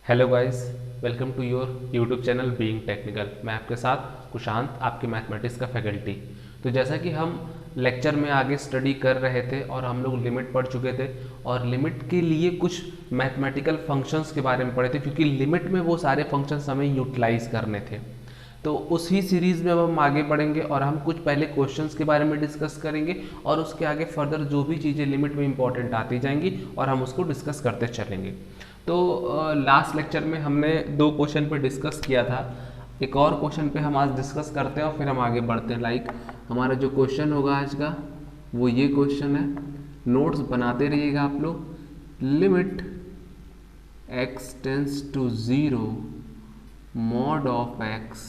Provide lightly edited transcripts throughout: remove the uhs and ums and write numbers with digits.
Hello guys, welcome to your YouTube channel being technical. मैं आपके साथ कुशांत, आपके मैथमेटिक्स का फैकल्टी। तो जैसा कि हम लेक्चर में आगे स्टडी कर रहे थे और हम लोग लिमिट पढ़ चुके थे और लिमिट के लिए कुछ मैथमेटिकल फंक्शंस के बारे में पढ़े थे, क्योंकि लिमिट में वो सारे फंक्शंस हमें यूटिलाइज करने थे। तो उसी सीरीज़ में अब हम आगे बढ़ेंगे और हम कुछ पहले क्वेश्चंस के बारे में डिस्कस करेंगे और उसके आगे फर्दर जो भी चीज़ें लिमिट में इंपॉर्टेंट आती जाएंगी और हम उसको डिस्कस करते चलेंगे। तो लास्ट लेक्चर में हमने 2 क्वेश्चन पे डिस्कस किया था। एक और क्वेश्चन पे हम आज डिस्कस करते हैं और फिर हम आगे बढ़ते हैं। लाइक हमारा जो क्वेश्चन होगा आज का वो ये क्वेश्चन है, नोट्स बनाते रहिएगा आप लोग। Limit x tends to 0 mod of x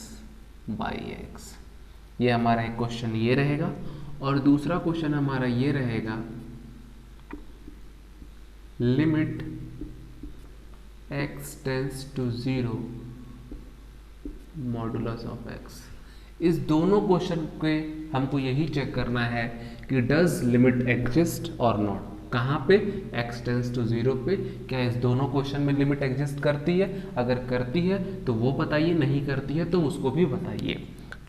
by x, ये हमारा एक क्वेश्चन ये रहेगा। और दूसरा क्वेश्चन हमारा ये रहेगा, limit x tends to 0 modulus of x। इस दोनों क्वेश्चन के हमको यही चेक करना है कि डज लिमिट एग्जिस्ट और नॉट। कहाँ पे? x टेंस टू 0 पे। क्या इस दोनों क्वेश्चन में लिमिट एग्जिस्ट करती है? अगर करती है तो वो बताइए, नहीं करती है तो उसको भी बताइए।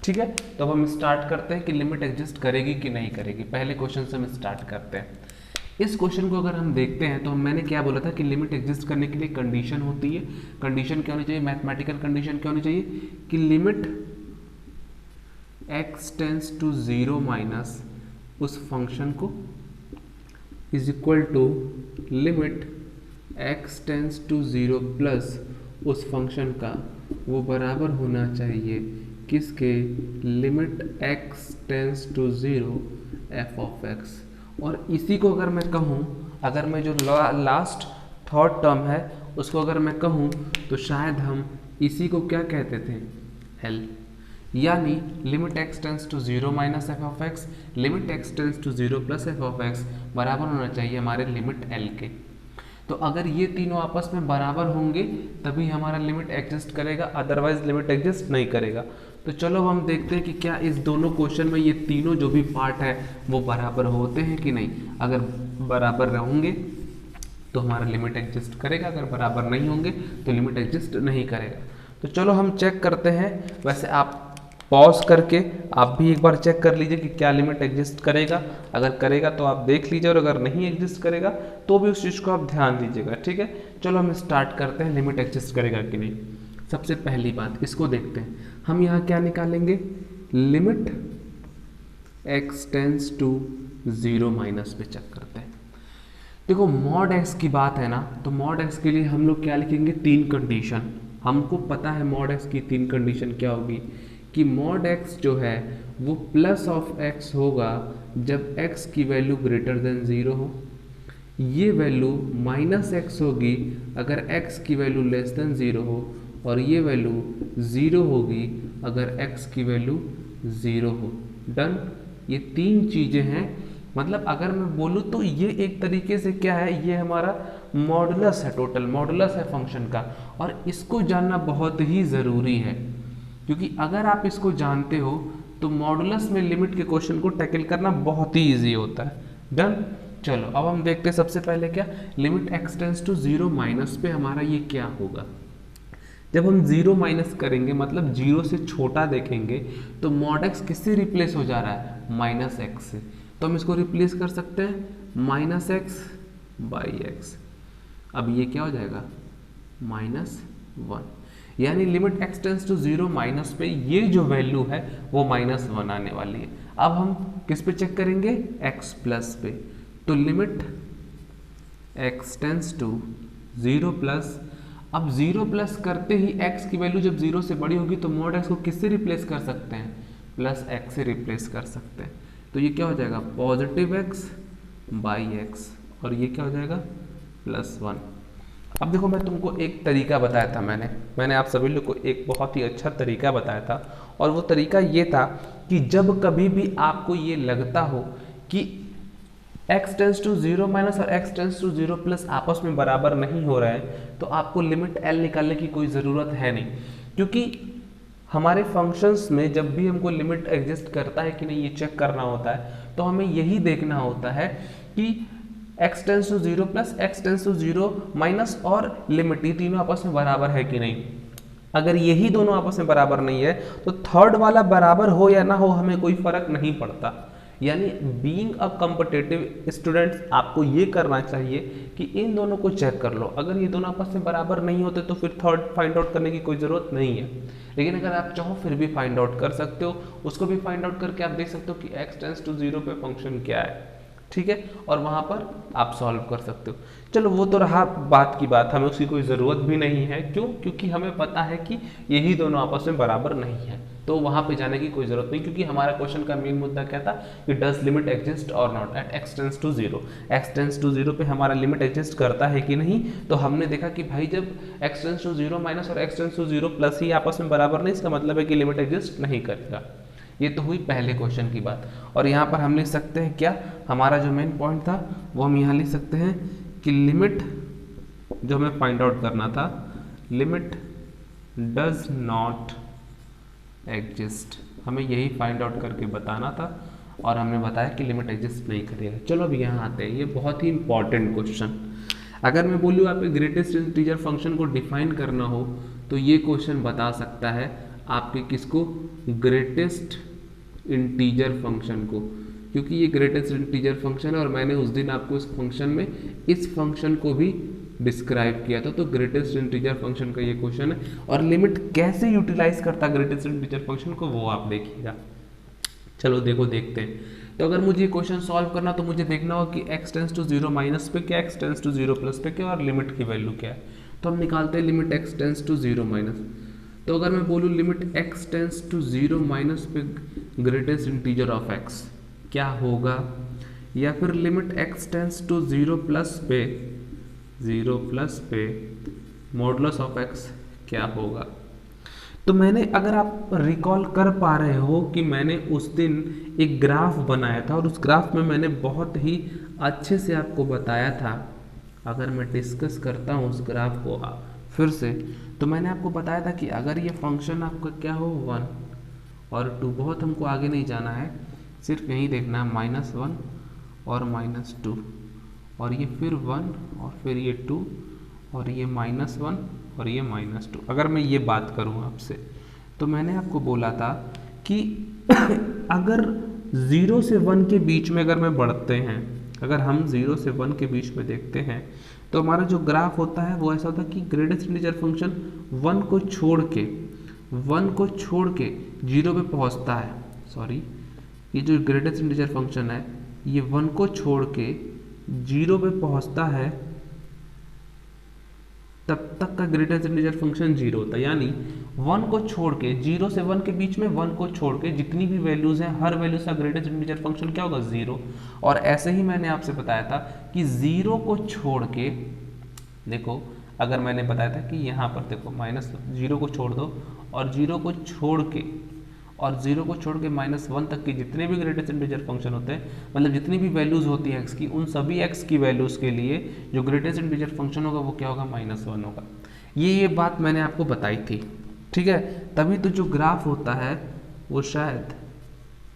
ठीक है, तो अब हम स्टार्ट करते हैं कि लिमिट एग्जिस्ट करेगी कि नहीं करेगी। पहले क्वेश्चन से हम स्टार्ट करते हैं। इस क्वेश्चन को अगर हम देखते हैं तो मैंने क्या बोला था कि लिमिट एग्जिस्ट करने के लिए कंडीशन होती है। कंडीशन क्या होनी चाहिए? मैथमेटिकल कंडीशन क्या होनी चाहिए कि limit x tends to 0 minus उस फंक्शन को is equal to limit x tends to 0 plus उस फंक्शन का वो बराबर होना चाहिए किसके? Limit x tends to 0 f of x। और इसी को अगर मैं कहूँ, अगर मैं जो लास्ट थर्ड टर्म है उसको अगर मैं कहूँ तो शायद हम इसी को क्या कहते थे? L। यानी limit x tends to 0 minus f of x, limit x tends to 0 plus f of x बराबर होना चाहिए हमारे लिमिट L के। तो अगर ये तीनों आपस में बराबर होंगे तभी हमारा लिमिट एग्जिस्ट करेगा, अदरवाइज लिमिट एग्जिस्ट नहीं करेगा। तो चलो हम देखते हैं कि क्या इस दोनों क्वेश्चन में ये तीनों जो भी पार्ट है वो बराबर होते हैं कि नहीं। अगर बराबर होंगे तो हमारा लिमिट एग्जिस्ट करेगा, अगर बराबर नहीं होंगे तो लिमिट एग्जिस्ट नहीं करेगा। तो चलो हम चेक करते हैं। वैसे आप पॉज करके आप भी एक बार चेक कर लीजिए कि क्या लिमिट एग्जिस्ट करेगा। अगर करेगा तो आप देख लीजिए और अगर नहीं एग्जिस्ट करेगा तो भी उस चीज़ को आप ध्यान दीजिएगा। ठीक है, चलो हम स्टार्ट करते हैं लिमिट एग्जिस्ट करेगा कि नहीं। सबसे पहली बात इसको देखते हैं। हम यहाँ क्या निकालेंगे? Limit x tends to 0 minus पे चेक करते हैं। देखो मॉड x की बात है ना, तो मॉड x के लिए हम लोग क्या लिखेंगे? 3 कंडीशन। हमको पता है मॉड x की 3 कंडीशन क्या होगी कि मॉड x जो है वो प्लस ऑफ x होगा जब x की वैल्यू ग्रेटर देन 0 हो। ये वैल्यू माइनस x होगी अगर x की वैल्यू लेस देन 0 हो, और ये वैल्यू 0 होगी अगर x की वैल्यू 0 हो। डन। ये 3 चीज़ें हैं। मतलब अगर मैं बोलूँ तो ये एक तरीके से क्या है, ये हमारा मॉडुलस है, टोटल मॉडुलस है फंक्शन का। और इसको जानना बहुत ही ज़रूरी है, क्योंकि अगर आप इसको जानते हो तो मॉडुलस में लिमिट के क्वेश्चन को टैकल करना बहुत ही ईजी होता है। डन। चलो अब हम देखते हैं सबसे पहले क्या, limit x tends to 0 minus पे हमारा ये क्या होगा। जब हम 0 माइनस करेंगे मतलब 0 से छोटा देखेंगे तो मॉड x किससे रिप्लेस हो जा रहा है? माइनस x से। तो हम इसको रिप्लेस कर सकते हैं माइनस एक्स बाई एक्स। अब ये क्या हो जाएगा? -1। यानी limit x tends to 0 minus पे ये जो वैल्यू है वो -1 आने वाली है। अब हम किस पे चेक करेंगे? x प्लस पे। तो limit x tends to 0 plus, अब 0 प्लस करते ही x की वैल्यू जब 0 से बड़ी होगी तो मॉड x को किससे रिप्लेस कर सकते हैं? प्लस x से रिप्लेस कर सकते हैं। तो ये क्या हो जाएगा? पॉजिटिव x बाई x, और ये क्या हो जाएगा? +1। अब देखो मैं तुमको एक तरीका बताया था, मैंने आप सभी लोग को एक बहुत ही अच्छा तरीका बताया था, और वो तरीका ये था कि जब कभी भी आपको ये लगता हो कि x टेंस टू 0 माइनस और x टेंस टू 0 प्लस आपस में बराबर नहीं हो रहे हैं तो आपको लिमिट L निकालने की कोई ज़रूरत है नहीं, क्योंकि हमारे फंक्शंस में जब भी हमको लिमिट एग्जिस्ट करता है कि नहीं ये चेक करना होता है तो हमें यही देखना होता है कि x tends to 0 plus x tends to 0 minus और लिमिट, ये तीनों आपस में बराबर है कि नहीं। अगर यही दोनों आपस में बराबर नहीं है तो थर्ड वाला बराबर हो या ना हो हमें कोई फर्क नहीं पड़ता। यानी बीइंग अ कॉम्पिटिटिव स्टूडेंट्स आपको ये करना चाहिए कि इन दोनों को चेक कर लो, अगर ये दोनों आपस में बराबर नहीं होते तो फिर थर्ड फाइंड आउट करने की कोई ज़रूरत नहीं है। लेकिन अगर आप चाहो फिर भी फाइंड आउट कर सकते हो, उसको भी फाइंड आउट करके आप देख सकते हो कि x टेंस टू 0 पे फंक्शन क्या है, ठीक है, और वहाँ पर आप सॉल्व कर सकते हो। चलो वो तो रहा बात की बात, हमें उसकी कोई ज़रूरत भी नहीं है, क्यों, क्योंकि हमें पता है कि यही दोनों आपस में बराबर नहीं है, तो वहाँ पे जाने की कोई ज़रूरत नहीं, क्योंकि हमारा क्वेश्चन का मेन मुद्दा क्या था कि डज लिमिट एग्जिस्ट और not at x tends to 0। x tends to 0 पे हमारा लिमिट एग्जिस्ट करता है कि नहीं, तो हमने देखा कि भाई जब x टेंस टू 0 माइनस और x टेंस टू 0 प्लस ही आपस में बराबर नहीं, इसका मतलब है कि लिमिट एग्जिस्ट नहीं करेगा। ये तो हुई पहले क्वेश्चन की बात। और यहाँ पर हम लिख सकते हैं क्या, हमारा जो मेन पॉइंट था वो हम यहाँ लिख सकते हैं कि लिमिट जो हमें फाइंड आउट करना था, लिमिट डज नॉट एग्जिस्ट, हमें यही फाइंड आउट करके बताना था और हमने बताया कि लिमिट एग्जिस्ट नहीं करेगा। चलो अब यहाँ आते हैं, ये बहुत ही इंपॉर्टेंट क्वेश्चन। अगर मैं बोलूँ आपके ग्रेटेस्ट इंटीजर फंक्शन को डिफाइन करना हो तो ये क्वेश्चन बता सकता है आपके किसको, ग्रेटेस्ट इंटीजर फंक्शन को, क्योंकि ये ग्रेटेस्ट इंटीजर फंक्शन है और मैंने उस दिन आपको इस फंक्शन में इस फंक्शन को भी डिस्क्राइब किया था। तो ग्रेटेस्ट इंटीजर फंक्शन का ये क्वेश्चन है और लिमिट कैसे यूटिलाइज करता ग्रेटेस्ट इंटीजर फंक्शन को वो आप देखिएगा। चलो देखते हैं। तो अगर मुझे ये क्वेश्चन सॉल्व करना तो मुझे देखना होगा कि x टेंस टू 0 माइनस पे क्या, x टेंस टू 0 प्लस पे क्या और लिमिट की वैल्यू क्या है। तो हम निकालते हैं limit x tends to 0 minus. तो अगर मैं बोलूँ limit x tends to 0 minus पे ग्रेटेस्ट इंटीजर ऑफ x क्या होगा, या फिर limit x tends to 0 plus पे मॉडुलस ऑफ x क्या होगा। तो मैंने, अगर आप रिकॉल कर पा रहे हो कि मैंने उस दिन एक ग्राफ बनाया था और उस ग्राफ में मैंने बहुत ही अच्छे से आपको बताया था, अगर मैं डिस्कस करता हूँ उस ग्राफ को फिर से, तो मैंने आपको बताया था कि अगर ये फंक्शन आपका क्या हो 1 और 2, बहुत हमको आगे नहीं जाना है, सिर्फ यहीं देखना है -1 और -2 और ये फिर 1 और फिर ये 2 और ये -1 और ये -2। अगर मैं ये बात करूँ आपसे तो मैंने आपको बोला था कि अगर 0 से 1 के बीच में अगर मैं बढ़ते हैं, अगर हम 0 से 1 के बीच में देखते हैं तो हमारा जो ग्राफ होता है वो ऐसा होता है कि ग्रेटेस्ट इंटीजर फंक्शन 1 को छोड़ के 0 पे पहुंचता है। सॉरी, ये जो ग्रेटेस्ट इंटीजर फंक्शन है ये 1 को छोड़ के 0 पे पहुंचता है, तब तक का ग्रेटेस्ट इंटीजर फंक्शन 0 होता है। यानी 1 को छोड़ के 0 से 1 के बीच में 1 को छोड़ के जितनी भी वैल्यूज हैं हर वैल्यू का ग्रेटेस्ट इंटीजर फंक्शन क्या होगा 0। और ऐसे ही मैंने आपसे बताया था कि 0 को छोड़ के देखो, अगर मैंने बताया था कि यहाँ पर देखो -0 को छोड़ दो और 0 को छोड़ के -1 तक के जितने भी ग्रेटेस्ट इंटीजर फंक्शन होते हैं, मतलब जितनी भी वैल्यूज होती है x की, उन सभी x की वैल्यूज के लिए जो ग्रेटेस्ट इंटीजर फंक्शन होगा वो क्या होगा -1 होगा। ये बात मैंने आपको बताई थी, ठीक है। तभी तो जो ग्राफ होता है वो शायद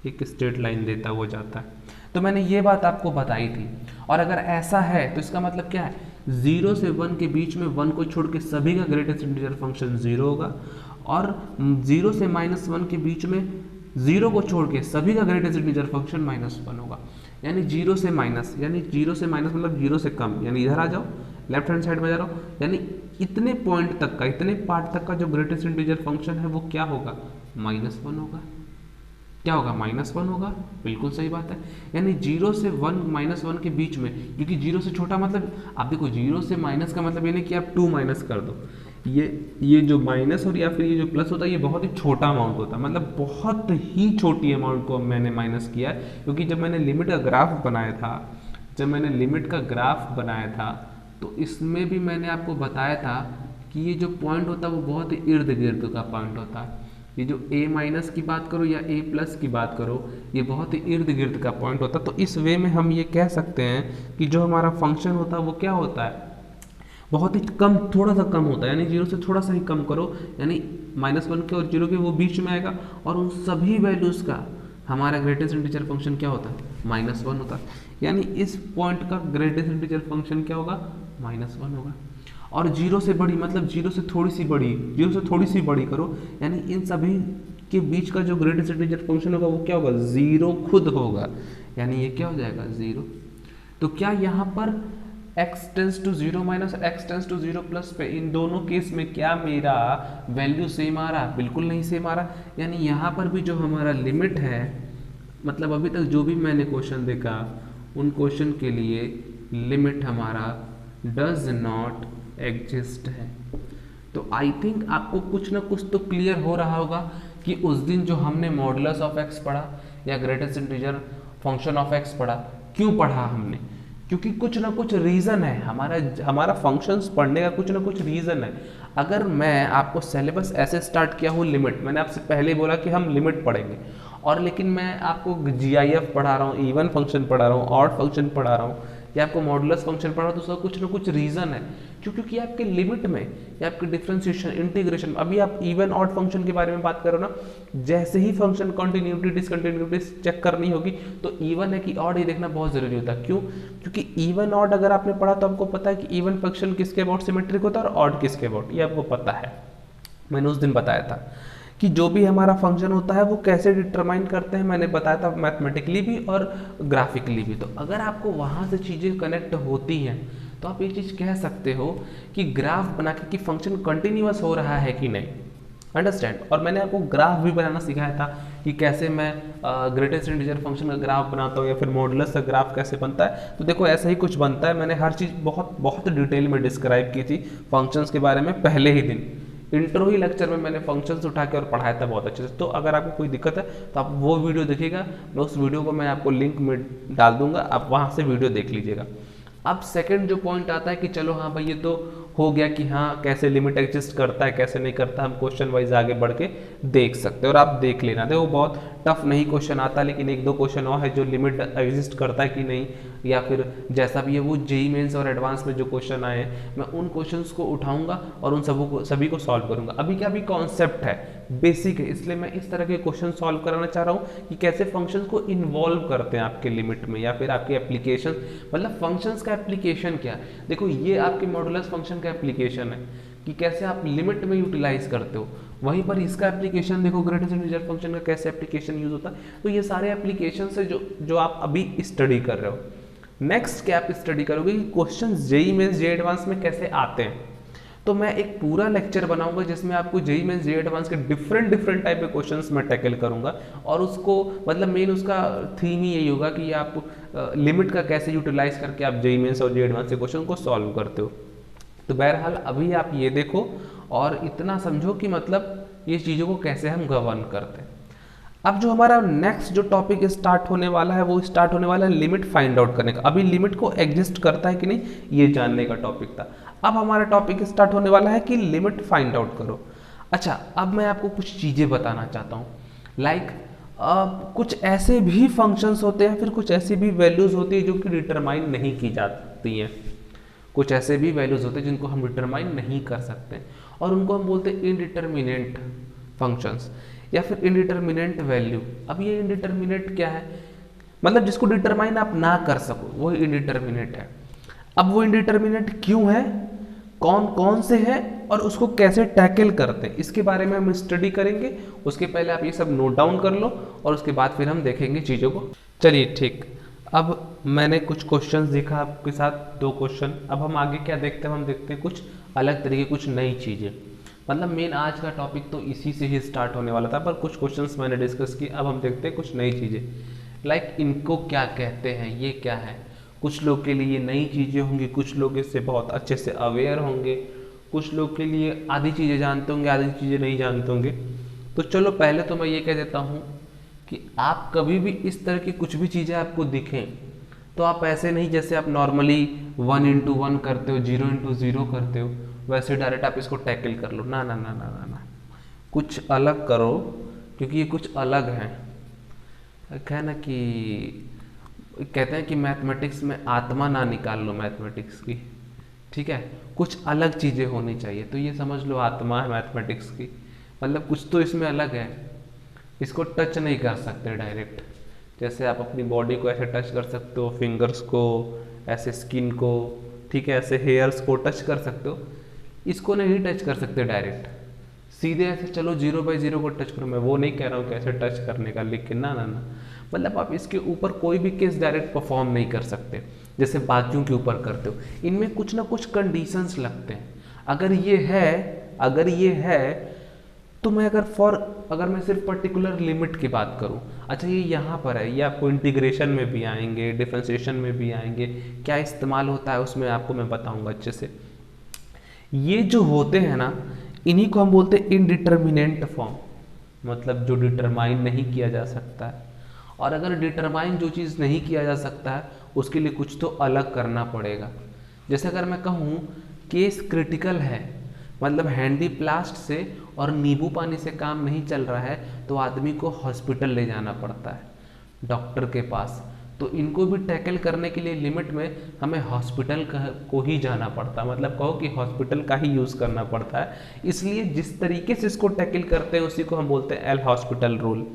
एक स्ट्रेट लाइन देता वो जाता है। तो मैंने ये बात आपको बताई थी। और अगर ऐसा है तो इसका मतलब क्या है, 0 से 1 के बीच में 1 को छोड़ के सभी का ग्रेटेस्ट इंटीजर फंक्शन 0 होगा और 0 से -1 के बीच में 0 को छोड़ के सभी का ग्रेटेस्ट इंटीजर फंक्शन -1 होगा। यानी 0 से माइनस मतलब 0 से कम, यानी इधर आ जाओ, लेफ्ट हैंड साइड में जा रहा हूँ, यानी इतने पॉइंट तक का, इतने पार्ट तक का जो ग्रेटेस्ट इंटीजर फंक्शन है वो क्या होगा, -1 होगा। क्या होगा, -1 होगा, बिल्कुल सही बात है। यानी 0 से 1 के बीच में, क्योंकि 0 से छोटा मतलब आप देखो 0 से माइनस का मतलब ये नहीं कि आप 2 माइनस कर दो, ये जो माइनस और या फिर ये जो प्लस होता है ये बहुत ही छोटा अमाउंट होता है, मतलब बहुत ही छोटी अमाउंट को मैंने माइनस किया। क्योंकि जब मैंने लिमिट का ग्राफ बनाया था तो इसमें भी मैंने आपको बताया था कि ये जो पॉइंट होता है वो बहुत ही इर्द गिर्द का पॉइंट होता है। ये जो a माइनस की बात करो या a प्लस की बात करो, ये बहुत ही इर्द गिर्द का पॉइंट होता है। तो इस वे में हम ये कह सकते हैं कि जो हमारा फंक्शन होता है वो क्या होता है, बहुत ही कम, थोड़ा सा कम होता है। यानी 0 से थोड़ा सा ही कम करो, यानी -1 के और 0 के वो बीच में आएगा और उन सभी वैल्यूज़ का हमारा ग्रेटेस्ट इंटीजर फंक्शन क्या होता है, -1 होता है। यानी इस पॉइंट का ग्रेटेस्ट इंटीजर फंक्शन क्या होगा, -1 होगा। और जीरो से बड़ी मतलब जीरो से थोड़ी सी बड़ी, जीरो से थोड़ी सी बड़ी करो, यानी इन सभी के बीच का जो ग्रेटेस्ट इंटीजर फंक्शन होगा वो क्या होगा, जीरो खुद होगा। यानी ये क्या हो जाएगा, जीरो। तो क्या यहाँ पर x tends to zero minus x tends to zero plus पे इन दोनों केस में क्या मेरा वैल्यू सेम आ रहा, बिल्कुल नहीं सेम आ रहा। यानी यहाँ पर भी जो हमारा लिमिट है, मतलब अभी तक जो भी मैंने क्वेश्चन देखा उन क्वेश्चन के लिए लिमिट हमारा डज नॉट एग्जिस्ट है। तो आई थिंक आपको कुछ ना कुछ तो क्लियर हो रहा होगा कि उस दिन जो हमने मॉडुलस ऑफ एक्स पढ़ा या greatest integer function of x पढ़ा, क्यों पढ़ा हमने, क्योंकि कुछ ना कुछ रीज़न है, हमारा फंक्शंस पढ़ने का कुछ ना कुछ रीज़न है। अगर मैं आपको सिलेबस ऐसे स्टार्ट किया हूँ लिमिट, मैंने आपसे पहले बोला कि हम लिमिट पढ़ेंगे, और लेकिन मैं आपको GIF पढ़ा रहा हूँ, इवन फंक्शन पढ़ा रहा हूँ, ऑड फंक्शन पढ़ा रहा हूँ, या आपको मॉडुलस फंक्शन पढ़ा रहा हूँ, तो उसका कुछ ना कुछ रीज़न है। क्योंकि आपके लिमिट में या आपके डिफरेंशिएशन, इंटीग्रेशन, अभी आप इवन ऑड फंक्शन के बारे में बात करो ना, जैसे ही फंक्शन कंटिन्यूटी डिसकंटिन्यूटी चेक करनी होगी तो इवन है कि ऑड ये देखना बहुत जरूरी होता है। क्यों, क्योंकि इवन ऑड अगर आपने पढ़ा तो आपको पता है कि इवन फंक्शन किसके अबाउट सिमेट्रिक होता है और ऑड किसके अबाउट, ये आपको पता है। मैंने उस दिन बताया था कि जो भी हमारा फंक्शन होता है वो कैसे डिटरमाइन करते हैं, मैंने बताया था मैथमेटिकली भी और ग्राफिकली भी। तो अगर आपको वहाँ से चीज़ें कनेक्ट होती हैं तो आप ये चीज़ कह सकते हो कि ग्राफ बना के कि फंक्शन कंटिन्यूअस हो रहा है कि नहीं, अंडरस्टैंड। और मैंने आपको ग्राफ भी बनाना सिखाया था कि कैसे मैं ग्रेटेस्ट इंटीजर फंक्शन का ग्राफ बनाता हूँ या फिर मॉडुलस का ग्राफ कैसे बनता है। तो देखो ऐसा ही कुछ बनता है, मैंने हर चीज़ बहुत बहुत डिटेल में डिस्क्राइब की थी फंक्शंस के बारे में पहले ही दिन, इंट्रो ही लेक्चर में मैंने फंक्शंस उठा के और पढ़ाया था बहुत अच्छे से। तो अगर आपको कोई दिक्कत है तो आप वो वीडियो देखिएगा, मैं उस वीडियो को मैं आपको लिंक में डाल दूंगा, आप वहाँ से वीडियो देख लीजिएगा। अब सेकंड जो पॉइंट आता है कि चलो हाँ भाई ये तो हो गया कि हाँ कैसे लिमिट एग्जिस्ट करता है कैसे नहीं करता, हम क्वेश्चन वाइज आगे बढ़ के देख सकते हैं और आप देख लेना। देखो बहुत टफ नहीं क्वेश्चन आता, लेकिन एक दो क्वेश्चन और है जो लिमिट एग्जिस्ट करता है कि नहीं, या फिर जैसा भी है वो जेईई मेंस और एडवांस में जो क्वेश्चन आए हैं मैं उन क्वेश्चंस को उठाऊंगा और उन सभी को सॉल्व करूंगा। अभी क्या, अभी कॉन्सेप्ट है, बेसिक है, इसलिए मैं इस तरह के क्वेश्चन सॉल्व कराना चाह रहा हूँ कि कैसे फंक्शंस को इन्वॉल्व करते हैं आपके लिमिट में या फिर आपके एप्लीकेशन, मतलब फंक्शंस का एप्लीकेशन क्या है। देखो ये आपके मॉडुलस फंक्शन का एप्लीकेशन है कि कैसे आप लिमिट में यूटिलाइज करते हो, वहीं पर इसका एप्लीकेशन देखो ग्रेटेस्ट इंटीजर फंक्शन का कैसे एप्लीकेशन यूज होता है। तो ये सारे एप्लीकेशन है जो आप अभी स्टडी कर रहे हो। नेक्स्ट क्या आप स्टडी करोगे कि question JEE mains JEE advance में कैसे आते हैं। तो मैं एक पूरा लेक्चर बनाऊंगा जिसमें आपको जेईई मेंस जेईई एडवांस के डिफरेंट टाइप के क्वेश्चंस मैं टैकल करूंगा, और उसको मतलब मेन उसका थीम ही यही होगा कि आप लिमिट का कैसे यूटिलाइज करके आप जेईई मेंस और जेईई एडवांस के क्वेश्चन को सॉल्व करते हो। तो बहरहाल अभी आप ये देखो और इतना समझो कि मतलब ये चीज़ों को कैसे हम गवर्न करते हैं। अब जो हमारा नेक्स्ट जो टॉपिक स्टार्ट होने वाला है वो स्टार्ट होने वाला है लिमिट फाइंड आउट करने का। अभी लिमिट को एग्जिस्ट करता है कि नहीं ये जानने का टॉपिक था, अब हमारा टॉपिक स्टार्ट होने वाला है कि लिमिट फाइंड आउट करो। अच्छा, अब मैं आपको कुछ चीज़ें बताना चाहता हूँ, लाइक कुछ ऐसे भी फंक्शंस होते हैं, फिर कुछ ऐसी भी वैल्यूज़ होती है जो कि डिटरमाइन नहीं की जाती हैं। कुछ ऐसे भी वैल्यूज़ होते हैं जिनको हम डिटरमाइन नहीं कर सकते और उनको हम बोलते हैं इनडिटर्मिनेंट फंक्शंस या फिर इनडिटर्मिनेंट वैल्यू। अब ये इनडिटर्मिनेंट क्या है, मतलब जिसको डिटरमाइन आप ना कर सको वो इनडिटर्मिनेट है। अब वो इनडिटर्मिनेट क्यों है, कौन कौन से हैं और उसको कैसे टैकल करते हैं, इसके बारे में हम स्टडी करेंगे। उसके पहले आप ये सब नोट डाउन कर लो और उसके बाद फिर हम देखेंगे चीज़ों को। चलिए ठीक, अब मैंने कुछ क्वेश्चंस देखा आपके साथ, 2 क्वेश्चन। अब हम आगे क्या देखते हैं, हम देखते हैं कुछ अलग तरीके, कुछ नई चीज़ें। मतलब मेन आज का टॉपिक तो इसी से ही स्टार्ट होने वाला था, पर कुछ क्वेश्चंस मैंने डिस्कस किए। अब हम देखते हैं कुछ नई चीज़ें, लाइक इनको क्या कहते हैं, ये क्या है। कुछ लोग के लिए नई चीज़ें होंगी, कुछ लोग इससे बहुत अच्छे से अवेयर होंगे, कुछ लोग के लिए आधी चीज़ें जानते होंगे आधी चीज़ें नहीं जानते होंगे। तो चलो पहले तो मैं ये कह देता हूँ कि आप कभी भी इस तरह की कुछ भी चीज़ें आपको दिखें तो आप ऐसे नहीं जैसे आप नॉर्मली 1 into 1 करते हो, 0 into 0 करते हो, वैसे डायरेक्ट आप इसको टैकल कर लो। ना ना ना ना ना ना, कुछ अलग करो, क्योंकि ये कुछ अलग है। क्या ना कि कहते हैं कि मैथमेटिक्स में आत्मा ना निकाल लो मैथमेटिक्स की, ठीक है, कुछ अलग चीज़ें होनी चाहिए। तो ये समझ लो आत्मा है मैथमेटिक्स की, मतलब कुछ तो इसमें अलग है। इसको टच नहीं कर सकते डायरेक्ट। जैसे आप अपनी बॉडी को ऐसे टच कर सकते हो, फिंगर्स को, ऐसे स्किन को, ठीक है, ऐसे हेयर्स को टच कर सकते हो, इसको नहीं टच कर सकते डायरेक्ट सीधे ऐसे। चलो 0/0 को टच करो, मैं वो नहीं कह रहा हूँ कि ऐसे टच करने का, लेकिन ना ना ना, मतलब आप इसके ऊपर कोई भी केस डायरेक्ट परफॉर्म नहीं कर सकते जैसे बाकियों के ऊपर करते हो। इनमें कुछ ना कुछ कंडीशंस लगते हैं। अगर ये है तो मैं अगर मैं सिर्फ पर्टिकुलर लिमिट की बात करूं, अच्छा ये यहाँ पर है, ये आपको इंटीग्रेशन में भी आएंगे, डिफरेंशिएशन में भी आएंगे, क्या इस्तेमाल होता है उसमें आपको मैं बताऊंगा अच्छे से। ये जो होते हैं ना, इन्हीं को हम बोलते हैं इनडिटर्मिनेंट फॉर्म, मतलब जो डिटरमाइन नहीं किया जा सकता है। और अगर डिटरमाइन जो चीज़ नहीं किया जा सकता है उसके लिए कुछ तो अलग करना पड़ेगा। जैसे अगर मैं कहूँ केस क्रिटिकल है, मतलब हैंडीप्लास्ट से और नींबू पानी से काम नहीं चल रहा है, तो आदमी को हॉस्पिटल ले जाना पड़ता है, डॉक्टर के पास। तो इनको भी टैकल करने के लिए लिमिट में हमें हॉस्पिटल को ही जाना पड़ता है, मतलब कहो कि हॉस्पिटल का ही यूज़ करना पड़ता है। इसलिए जिस तरीके से इसको टैकल करते हैं उसी को हम बोलते हैं एल हॉस्पिटल रूल।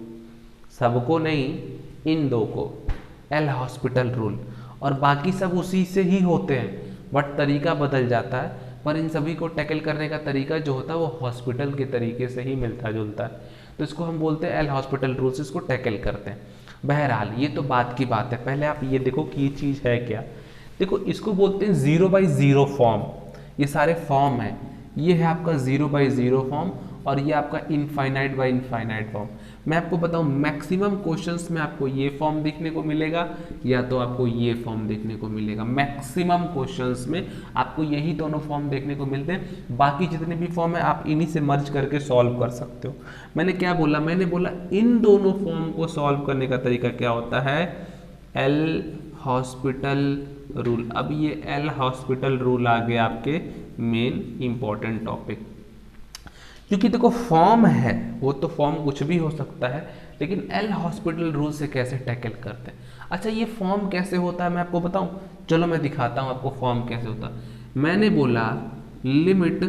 सबको नहीं, इन दो को, एल हॉस्पिटल रूल। और बाकी सब उसी से ही होते हैं, बट तरीका बदल जाता है, पर इन सभी को टैकल करने का तरीका जो होता है वो हॉस्पिटल के तरीके से ही मिलता जुलता है। तो इसको हम बोलते हैं एल हॉस्पिटल रूल्स, इसको टैकल करते हैं। बहरहाल ये तो बात की बात है, पहले आप ये देखो कि ये चीज़ है क्या। देखो इसको बोलते हैं 0/0 फॉर्म। ये सारे फॉर्म है, ये है आपका 0/0 फॉर्म और ये आपका इनफाइनाइट बाय इनफाइनाइट फॉर्म। मैं आपको बताऊं मैक्सिमम क्वेश्चंस में आपको ये फॉर्म देखने को मिलेगा या तो आपको ये फॉर्म देखने को मिलेगा। मैक्सिमम क्वेश्चंस में आपको यही दोनों फॉर्म देखने को मिलते हैं। बाकी जितने भी फॉर्म है आप इन्हीं से मर्ज करके सॉल्व कर सकते हो। मैंने क्या बोला, मैंने बोला इन दोनों फॉर्म को सॉल्व करने का तरीका क्या होता है, एल हॉस्पिटल रूल। अब ये एल हॉस्पिटल रूल आ गया आपके मेन इंपॉर्टेंट टॉपिक। क्योंकि देखो फॉर्म है, वो तो फॉर्म कुछ भी हो सकता है, लेकिन एल हॉस्पिटल रूल से कैसे टैकल करते हैं। अच्छा ये फॉर्म कैसे होता है मैं आपको बताऊं, चलो मैं दिखाता हूं आपको फॉर्म कैसे होता है। मैंने बोला limit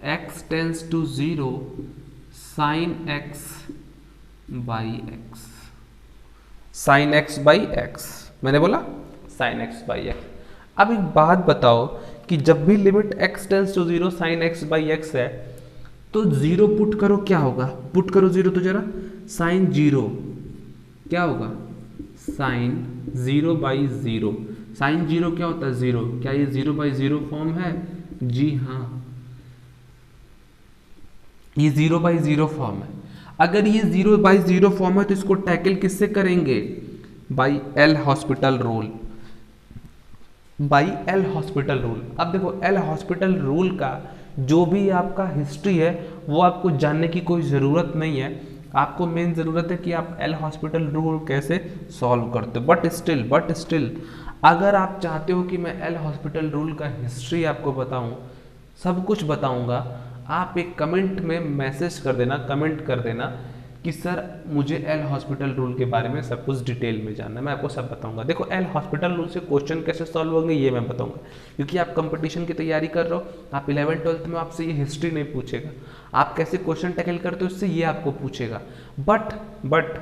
x tends to 0 sine x by x, sine x by x, मैंने बोला साइन x बाई एक्स। अब एक बात बताओ कि जब भी limit x tends to 0 sine x by x है तो 0 पुट करो, क्या होगा, पुट करो 0 तो जरा, साइन 0 क्या होगा, साइन 0/0। साइन 0 क्या होता है, 0। क्या ये 0/0 फॉर्म है, जी हाँ ये 0/0 फॉर्म है। अगर ये 0/0 फॉर्म है तो इसको टैकल किससे करेंगे, by L hospital rule, by L hospital rule. अब देखो एल हॉस्पिटल रूल का जो भी आपका हिस्ट्री है वो आपको जानने की कोई ज़रूरत नहीं है। आपको मेन ज़रूरत है कि आप एल हॉस्पिटल रूल कैसे सॉल्व करते हो। बट स्टिल अगर आप चाहते हो कि मैं एल हॉस्पिटल रूल का हिस्ट्री आपको बताऊं, सब कुछ बताऊंगा, आप एक कमेंट में मैसेज कर देना, कमेंट कर देना कि सर मुझे एल हॉस्पिटल रूल के बारे में सब कुछ डिटेल में जानना है, मैं आपको सब बताऊंगा। देखो एल हॉस्पिटल रूल से क्वेश्चन कैसे सॉल्व होंगे ये मैं बताऊंगा, क्योंकि आप कंपटीशन की तैयारी कर रहे हो, आप 11th-12th में आपसे ये हिस्ट्री नहीं पूछेगा, आप कैसे क्वेश्चन टैकल करते हो इससे ये आपको पूछेगा। बट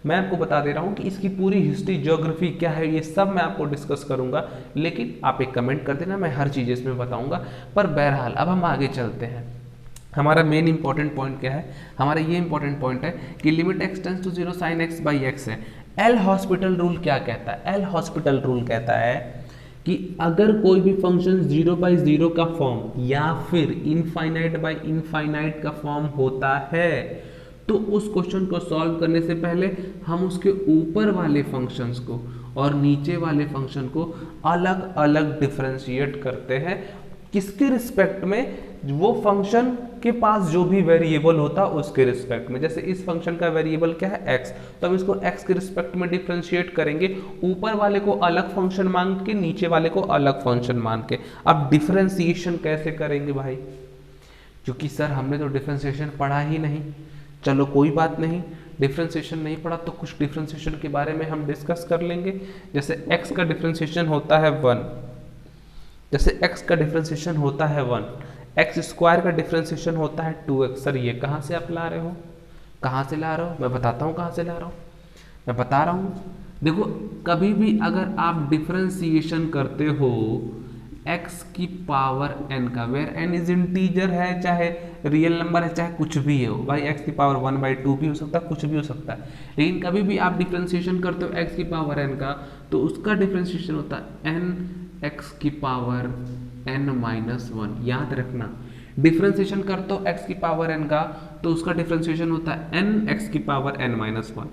मैं आपको बता दे रहा हूँ कि इसकी पूरी हिस्ट्री, ज्योग्राफी क्या है, ये सब मैं आपको डिस्कस करूँगा, लेकिन आप एक कमेंट कर देना, मैं हर चीज़ इसमें बताऊँगा। पर बहरहाल अब हम आगे चलते हैं। हमारा मेन इंपॉर्टेंट पॉइंट क्या है, हमारा ये इंपॉर्टेंट पॉइंट है कि limit x tends to 0 sine x by x है। एल हॉस्पिटल रूल क्या कहता है, एल हॉस्पिटल रूल कहता है कि अगर कोई भी फंक्शन 0/0 का फॉर्म या फिर इनफाइनाइट बाई इनफाइनाइट का फॉर्म होता है तो उस क्वेश्चन को सॉल्व करने से पहले हम उसके ऊपर वाले फंक्शंस को और नीचे वाले फंक्शन को अलग अलग डिफरेंशिएट करते हैं। किसके रिस्पेक्ट में, वो फंक्शन के पास जो भी वेरिएबल होता है उसके रिस्पेक्ट में। जैसे इस फंक्शन का वेरिएबल क्या है x, तो हम इसको x के रिस्पेक्ट में डिफरेंशिएट करेंगे, ऊपर वाले को अलग फंक्शन मान के, नीचे वाले को अलग फंक्शन मान के। अब डिफरेंशिएशन कैसे करेंगे भाई, क्योंकि सर हमने तो डिफरेंशिएशन पढ़ा ही नहीं। चलो कोई बात नहीं, डिफरेंशिएशन नहीं पढ़ा तो कुछ डिफरेंशिएशन के बारे में हम डिस्कस कर लेंगे। जैसे x का डिफरेंशिएशन होता है 1, जैसे x का डिफरेंशिएशन होता है 1, x स्क्वायर का डिफरेंशिएशन होता है 2x। सर ये कहाँ से आप ला रहे हो, कहाँ से ला रहा हूँ, मैं बताता हूँ कहाँ से ला रहा हूँ, मैं बता रहा हूँ। देखो कभी भी अगर आप डिफरेंशिएशन करते हो x की पावर n का, वेयर n इज इंटीजर है, चाहे रियल नंबर है, चाहे कुछ भी हो भाई, x की पावर 1/2 भी हो सकता है, कुछ भी हो सकता है, लेकिन कभी भी आप डिफरेंशिएशन करते हो x की पावर n का तो उसका डिफरेंशिएशन होता है n x की पावर n-1। याद रखना, डिफरेंशिएशन करते हो x की पावर n का तो उसका डिफरेंशिएशन होता है n x की पावर n-1।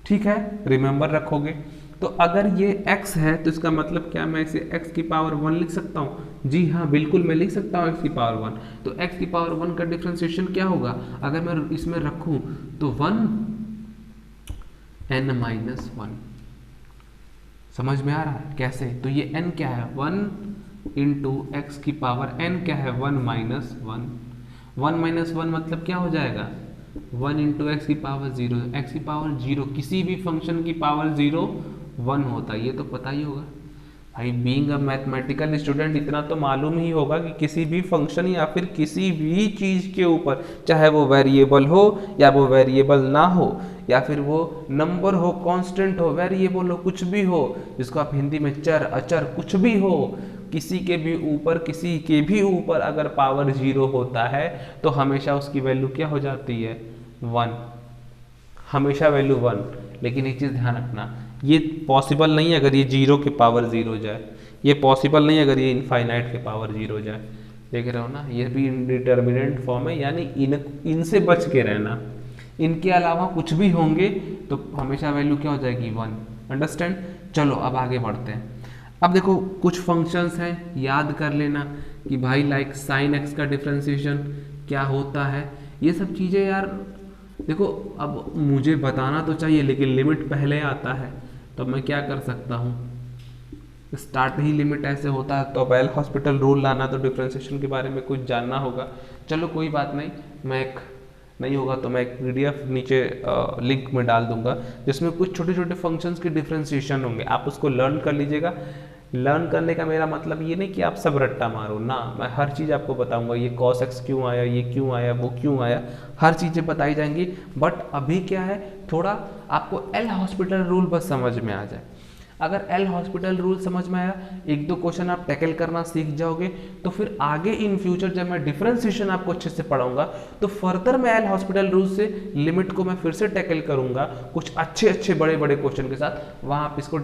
ठीक है, रिमेंबर रखोगे। तो अगर ये x है तो इसका मतलब क्या, मैं इसे x की पावर 1 लिख सकता हूँ? जी हाँ बिल्कुल मैं लिख सकता हूँ x की पावर 1। तो x की पावर 1 का डिफरेंशिएशन क्या होगा, अगर मैं इसमें रखूँ तो 1 n-1। समझ में आ रहा है कैसे? तो ये n क्या है, 1 इंटू एक्स की पावर n क्या है, 1-1। 1-1 मतलब क्या हो जाएगा, 1 इंटू एक्स की पावर 0। एक्स की पावर 0 किसी भी फंक्शन की पावर 0 1 होता है, ये तो पता ही होगा भाई। बीइंग अ मैथमेटिकल स्टूडेंट इतना तो मालूम ही होगा कि किसी भी फंक्शन या फिर किसी भी चीज़ के ऊपर, चाहे वो वेरिएबल हो या वो वेरिएबल ना हो, या फिर वो नंबर हो, कांस्टेंट हो, वेरिएबल हो, कुछ भी हो, जिसको आप हिंदी में चर अचर कुछ भी हो, किसी के भी ऊपर अगर पावर 0 होता है तो हमेशा उसकी वैल्यू क्या हो जाती है, 1। हमेशा वैल्यू 1। लेकिन एक चीज़ ध्यान रखना, ये पॉसिबल नहीं है अगर ये 0 के पावर 0 जाए, ये पॉसिबल नहीं अगर ये इनफाइनाइट के पावर 0 जाए। देख रहे हो ना, ये भी इनडिटर्मिनेंट फॉर्म है, यानी इनसे बच के रहना। इनके अलावा कुछ भी होंगे तो हमेशा वैल्यू क्या हो जाएगी, 1। अंडरस्टैंड? चलो अब आगे बढ़ते हैं। अब देखो कुछ फंक्शंस हैं, याद कर लेना कि भाई लाइक साइन एक्स का डिफरेंशिएशन क्या होता है, ये सब चीज़ें यार देखो अब मुझे बताना तो चाहिए लेकिन लिमिट पहले आता है, तो मैं क्या कर सकता हूँ, स्टार्ट ही लिमिट ऐसे होता है। तो अब एल हॉस्पिटल रूल लाना तो डिफरेंशिएशन के बारे में कुछ जानना होगा। चलो कोई बात नहीं, मैं एक नहीं होगा तो मैं एक PDF नीचे लिंक में डाल दूंगा जिसमें कुछ छोटे छोटे फंक्शंस के डिफरेंशिएशन होंगे, आप उसको लर्न कर लीजिएगा। लर्न करने का मेरा मतलब ये नहीं कि आप सब रट्टा मारो ना, मैं हर चीज़ आपको बताऊंगा, ये cos x क्यों आया, ये क्यों आया, वो क्यों आया, हर चीज़ें बताई जाएंगी। बट अभी क्या है, थोड़ा आपको एल हॉस्पिटल रूल बस समझ में आ जाए। अगर एल हॉस्पिटल रूल समझ में आया, एक दो क्वेश्चन आप टैकल करना सीख जाओगे, तो फिर आगे इन फ्यूचर जब मैं डिफरेंशिएशन आपको अच्छे से पढ़ाऊंगा तो फर्दर मैं एल हॉस्पिटल रूल से लिमिट को मैं फिर से टैकल करूंगा कुछ अच्छे अच्छे बड़े बड़े क्वेश्चन के साथ, वहां आप इसको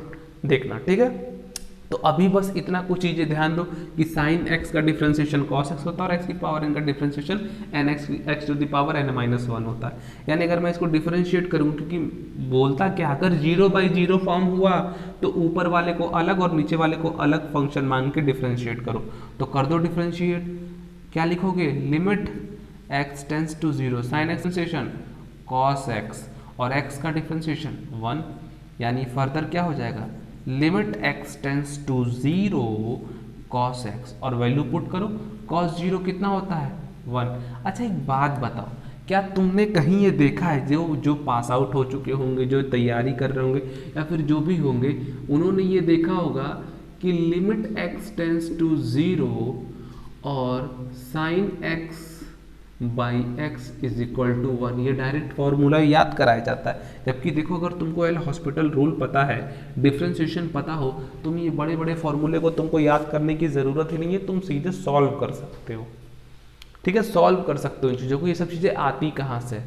देखना। ठीक है, तो अभी बस इतना कुछ चीज़ें ध्यान दो कि साइन एक्स का डिफरेंशिएशन कॉस एक्स होता है और एक्स की पावर एन का differentiation n x to the power n-1 होता है। यानी अगर मैं इसको डिफरेंशिएट करूँ, क्योंकि बोलता क्या, अगर 0/0 फॉर्म हुआ तो ऊपर वाले को अलग और नीचे वाले को अलग फंक्शन मान के डिफरेंशिएट करो, तो कर दो डिफरेंशिएट। क्या लिखोगे, limit x tends to 0 sine x differentiation cos x और x का डिफरेंशिएशन 1, यानी फर्दर क्या हो जाएगा, limit x tends to 0 cos x और वैल्यू पुट करो, cos 0 कितना होता है, 1। अच्छा एक बात बताओ, क्या तुमने कहीं ये देखा है, जो पास आउट हो चुके होंगे, जो तैयारी कर रहे होंगे या फिर जो भी होंगे, उन्होंने ये देखा होगा कि लिमिट x टेंस टू 0 और sine x by x is equal to 1, ये डायरेक्ट फॉर्मूला याद कराया जाता है। जबकि देखो अगर तुमको एल हॉस्पिटल रूल पता है, डिफरेंशिएशन पता हो, तुम ये बड़े बड़े फॉर्मूले को तुमको याद करने की ज़रूरत ही नहीं है, तुम सीधे सॉल्व कर सकते हो। ठीक है, सॉल्व कर सकते हो इन चीज़ों को। ये सब चीज़ें आती कहाँ से,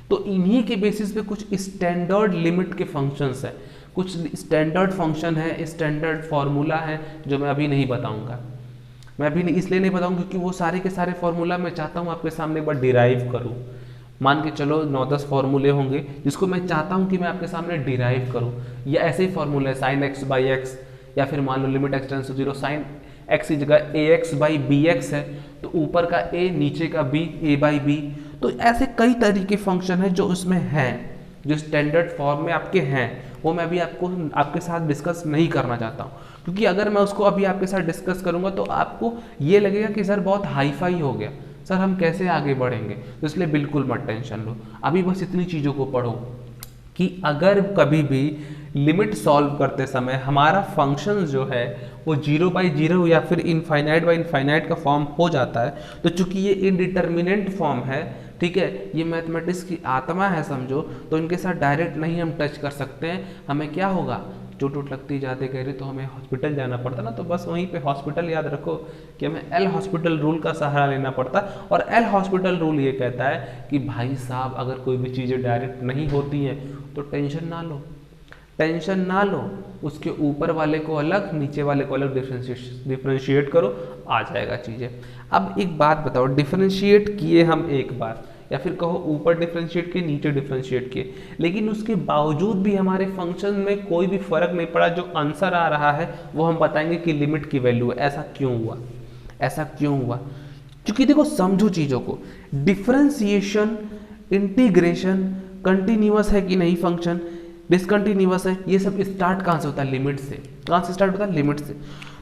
तो इन्हीं के बेसिस पे कुछ स्टैंडर्ड लिमिट के फंक्शंस हैं, कुछ स्टैंडर्ड फंक्शन है, स्टैंडर्ड फार्मूला है जो मैं अभी नहीं बताऊँगा। मैं अभी इसलिए नहीं बताऊँ क्योंकि वो सारे के सारे फार्मूला मैं चाहता हूँ आपके सामने एक बार डिराइव करूँ। मान के चलो 9-10 फार्मूले होंगे जिसको मैं चाहता हूँ कि मैं आपके सामने डिराइव करूँ, या ऐसे ही फार्मूला है साइन एक्स बाई एक्स, या फिर मान लो limit x tends to 0 sine x की जगह a x by b x है, तो ऊपर का ए नीचे का बी, ए बाई बी। तो ऐसे कई तरीके फंक्शन है जो उसमें हैं, जो स्टैंडर्ड फॉर्म में आपके हैं, वो मैं अभी आपके साथ डिस्कस नहीं करना चाहता हूँ, क्योंकि अगर मैं उसको अभी आपके साथ डिस्कस करूँगा तो आपको ये लगेगा कि सर बहुत हाई फाई हो गया, सर हम कैसे आगे बढ़ेंगे। तो इसलिए बिल्कुल मत टेंशन लो, अभी बस इतनी चीज़ों को पढ़ो कि अगर कभी भी लिमिट सॉल्व करते समय हमारा फंक्शन जो है वो 0/0 या फिर इनफाइनाइट बाई इनफाइनाइट का फॉर्म हो जाता है, तो चूंकि ये इनडिटर्मिनेंट फॉर्म है ठीक है, ये मैथमेटिक्स की आत्मा है समझो, तो इनके साथ डायरेक्ट नहीं हम टच कर सकते हैं। हमें क्या होगा, चोट वोट लगती ज़्यादा गहरी तो हमें हॉस्पिटल जाना पड़ता ना, तो बस वहीं पे हॉस्पिटल याद रखो कि हमें एल हॉस्पिटल रूल का सहारा लेना पड़ता। और एल हॉस्पिटल रूल ये कहता है कि भाई साहब अगर कोई भी चीज़ें डायरेक्ट नहीं होती हैं तो टेंशन ना लो, टेंशन ना लो, उसके ऊपर वाले को अलग नीचे वाले को अलग डिफ्रेंशिएट करो, आ जाएगा चीज़ें। अब एक बात बताओ, डिफ्रेंशिएट किए हम एक बार, या फिर कहो ऊपर डिफ्रेंशिएट किए नीचे डिफ्रेंशिएट किए, लेकिन उसके बावजूद भी हमारे फंक्शन में कोई भी फर्क नहीं पड़ा, जो आंसर आ रहा है वो हम बताएंगे कि लिमिट की वैल्यू है। ऐसा क्यों हुआ, ऐसा क्यों हुआ? क्योंकि देखो समझो चीज़ों को, डिफ्रेंशिएशन, इंटीग्रेशन कंटिन्यूअस है कि नहीं, फंक्शन डिसकंटिन्यूअस है, ये सब स्टार्ट कहाँ से होता है, लिमिट से। कहाँ से स्टार्ट होता है, लिमिट से।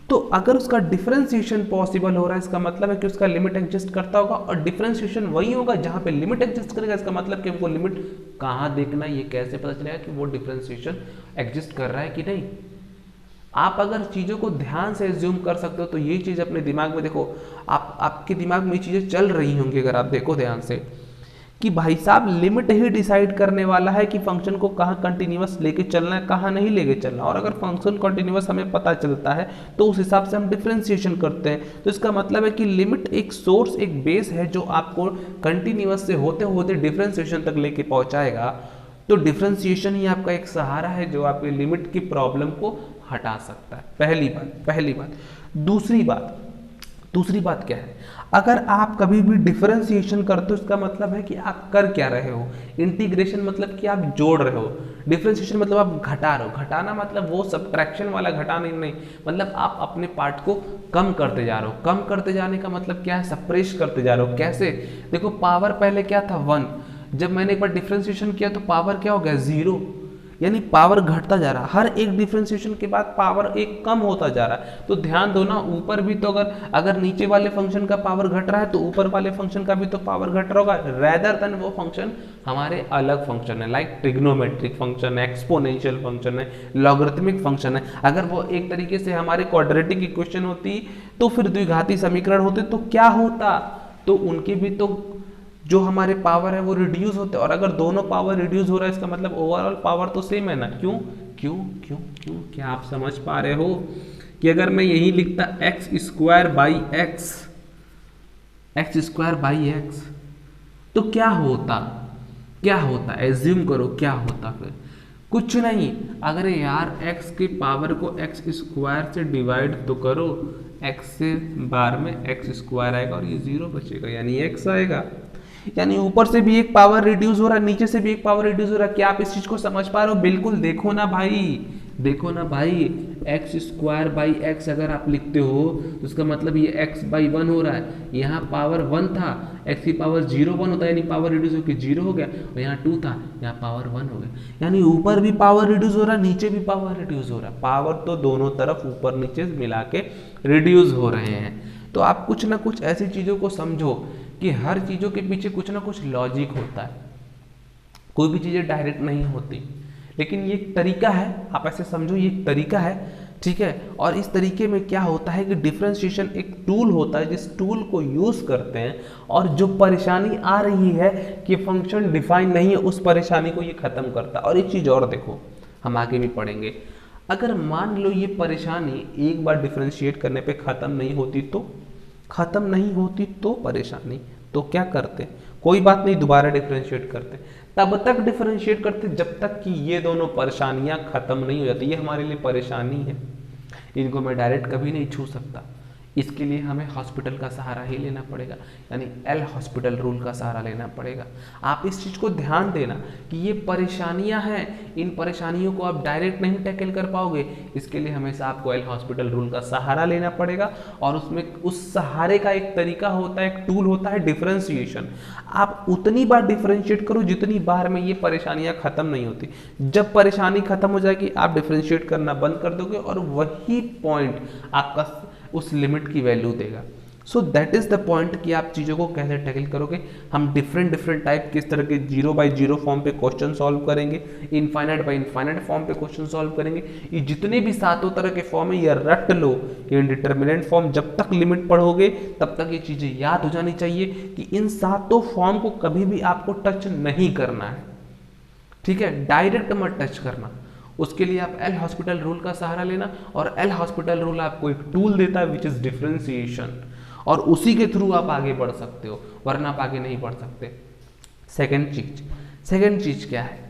तो अगर उसका डिफरेंशिएशन पॉसिबल हो रहा है, इसका मतलब है कि उसका लिमिट एग्जिस्ट करता होगा, और डिफरेंशिएशन वही होगा जहाँ पे लिमिट एग्जिस्ट करेगा। इसका मतलब कि वो लिमिट कहाँ देखना, ये कैसे पता चलेगा कि वो डिफरेंशिएशन एग्जिस्ट कर रहा है कि नहीं। आप अगर चीज़ों को ध्यान से एज्यूम कर सकते हो तो ये चीज़ अपने दिमाग में देखो, आपके दिमाग में ये चीज़ें चल रही होंगी अगर आप देखो ध्यान से, कि भाई साहब लिमिट ही डिसाइड करने वाला है कि फंक्शन को कहाँ कंटिन्यूअस लेके चलना है, कहाँ नहीं लेके चलना। और अगर फंक्शन कंटिन्यूअस हमें पता चलता है तो उस हिसाब से हम डिफरेंशिएशन करते हैं। तो इसका मतलब है कि लिमिट एक सोर्स, एक बेस है जो आपको कंटिन्यूअस से होते होते डिफरेंशिएशन तक लेके पहुंचाएगा। तो डिफरेंशिएशन ही आपका एक सहारा है जो आपके लिमिट की प्रॉब्लम को हटा सकता है। पहली बात। दूसरी बात क्या है, अगर आप कभी भी डिफरेंशिएशन करते हो इसका मतलब है कि आप कर क्या रहे हो। इंटीग्रेशन मतलब कि आप जोड़ रहे हो, डिफरेंशिएशन मतलब आप घटा रहे हो। घटाना मतलब वो सब्ट्रैक्शन वाला घटाना नहीं, मतलब आप अपने पार्ट को कम करते जा रहे हो। कम करते जाने का मतलब क्या है, सप्रेस करते जा रहे हो। कैसे, देखो पावर पहले क्या था 1, जब मैंने एक बार डिफरेंशिएशन किया तो पावर क्या हो गया 0, यानी पावर घटता जा रहा है। हर एक डिफरेंशिएशन के बाद पावर एक कम होता जा रहा है। तो ध्यान दो ना, ऊपर भी तो अगर नीचे वाले फंक्शन का पावर घट रहा है तो ऊपर वाले फंक्शन का भी तो पावर घट रहा होगा, रेदर देन वो फंक्शन हमारे अलग फंक्शन है, लाइक ट्रिग्नोमेट्रिक फंक्शन है, एक्सपोनेंशियल फंक्शन है, लॉगरिथमिक फंक्शन है। अगर वो एक तरीके से हमारे क्वाड्रेटिक इक्वेशन होती तो फिर द्विघाती समीकरण होते तो क्या होता, तो उनके भी तो जो हमारे पावर है वो रिड्यूस होते हैं। और अगर दोनों पावर रिड्यूस हो रहा है इसका मतलब ओवरऑल पावर तो सेम है ना। क्यों क्यों क्यों क्यों, क्या आप समझ पा रहे हो कि अगर मैं यही लिखता एक्स स्क्वायर बाई एक्स तो क्या होता, एज्यूम करो क्या होता, फिर कुछ नहीं। अगर यार x की पावर को एक्स स्क्वायर से डिवाइड तो करो, x से बार में एक्स स्क्वायर आएगा और ये 0 बचेगा, यानी x आएगा। यानी ऊपर से भी एक पावर रिड्यूस हो रहा है, नीचे से भी एक पावर रिड्यूस हो रहा है। क्या आप इस चीज को समझ पा रहे हो? बिल्कुल। देखो ना भाई, एक्स स्क्वायर बाई एक्स अगर आप लिखते हो तो उसका मतलब ये एक्स बाई 1 हो रहा है। यहाँ पावर 1 था, एक्स की पावर 0 1 होता है, यानी पावर रिड्यूस होकर 0 हो गया। और यहाँ 2 था, यहाँ पावर 1 हो गया। यानी ऊपर भी पावर रिड्यूस हो रहा है, नीचे भी पावर रिड्यूस हो रहा है। पावर तो दोनों तरफ ऊपर नीचे मिला के रिड्यूस हो रहे हैं। तो आप कुछ ना कुछ ऐसी चीज़ों को समझो कि हर चीज़ों के पीछे कुछ ना कुछ लॉजिक होता है। कोई भी चीज़ें डायरेक्ट नहीं होती, लेकिन ये एक तरीका है, आप ऐसे समझो ये एक तरीका है, ठीक है। और इस तरीके में क्या होता है कि डिफरेंशिएशन एक टूल होता है, जिस टूल को यूज़ करते हैं और जो परेशानी आ रही है कि फंक्शन डिफाइन नहीं है, उस परेशानी को ये ख़त्म करता है। और एक चीज़ और देखो, हम आगे भी पढ़ेंगे, अगर मान लो ये परेशानी एक बार डिफरेंशिएट करने पे ख़त्म नहीं होती तो परेशानी, तो क्या करते, कोई बात नहीं, दोबारा डिफरेंशिएट करते। तब तक डिफरेंशिएट करते जब तक कि ये दोनों परेशानियां खत्म नहीं हो जाती। ये हमारे लिए परेशानी है, इनको मैं डायरेक्ट कभी नहीं छू सकता। इसके लिए हमें हॉस्पिटल का सहारा ही लेना पड़ेगा, यानी एल हॉस्पिटल रूल का सहारा लेना पड़ेगा। आप इस चीज़ को ध्यान देना कि ये परेशानियां हैं, इन परेशानियों को आप डायरेक्ट नहीं टैकल कर पाओगे। इसके लिए हमेशा आपको एल हॉस्पिटल रूल का सहारा लेना पड़ेगा, और उसमें उस सहारे का एक तरीका होता है, एक टूल होता है डिफरेंशिएशन। आप उतनी बार डिफरेंशिएट करो जितनी बार में ये परेशानियां खत्म नहीं होती। जब परेशानी खत्म हो जाएगी आप डिफरेंशिएट करना बंद कर दोगे, और वही पॉइंट आपका उस लिमिट की वैल्यू देगा। So that is the point कि आप चीज़ों को कैसे टैकल करोगे। हम डिफरेंट टाइप किस तरह के 0/0 फॉर्म पे क्वेश्चन सॉल्व करेंगे, इनफाइनाइट बाय इनफाइनाइट फॉर्म पे क्वेश्चन सॉल्व करेंगे। ये जितने भी सातों तरह के फॉर्म है ये रट लो। इनडिटरमिनेंट फॉर्म जब तक लिमिट पढ़ोगे तब तक ये चीज़ें याद हो जानी चाहिए कि इन सातों फॉर्म को कभी भी आपको टच नहीं करना है, ठीक है, डायरेक्ट मत टच करना। उसके लिए आप एल हॉस्पिटल रूल का सहारा लेना, और एल हॉस्पिटल रूल आपको एक टूल देता है विच इज डिफरेंशिएशन, और उसी के थ्रू आप आगे बढ़ सकते हो, वरना आप आगे नहीं बढ़ सकते। सेकंड चीज क्या है